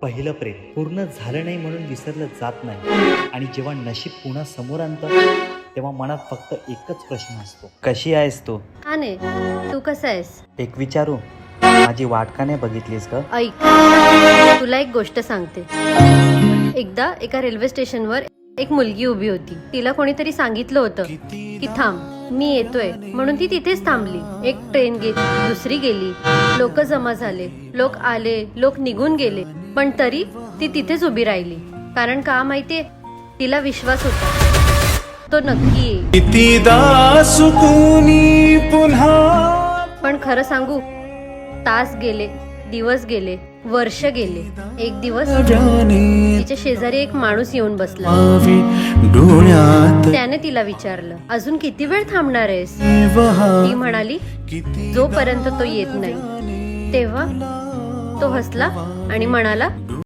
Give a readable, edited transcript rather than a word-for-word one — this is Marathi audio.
पहिलं प्रेम पूर्ण झालं नाही म्हणून विसरलं जात नाही आणि जेव्हा नशीब पुन्हा समोर आणतं तेव्हा मनात फक्त एकच प्रश्न असतो, कशी आहेस तू? हा ने तू कसा आहेस? एक विचारू, माझी वाट का नाही बघितलीस ग? ऐक, तुला एक गोष्ट सांगते. एकदा एका रेल्वे स्टेशनवर एक मुलगी उभी होती. तिला कोणीतरी सांगितलं होतं की थांब, मी येतोय, म्हणून ती तिथेच थांबली. एक ट्रेन गेली, दुसरी गेली, लोक जमा झाले, लोक आले, लोक निघून गेले, पण तरी ती तिथेच उभी राहिली. कारण का माहितीये, तिला विश्वास होता तो नक्की येईल. कितीदा सुकूनी पुन्हा. पण खरं सांगू, तास गेले, दिवस गेले, वर्ष गेले. एक दिवस तिच्या शेजारी एक माणूस येऊन बसला. डोळ्यात त्याने तिला विचारलं, अजून किती वेळ थांबणार आहेस? ती म्हणाली, जोपर्यंत तो येत नाही. तेव्हा तो हसला आणि म्हणाला,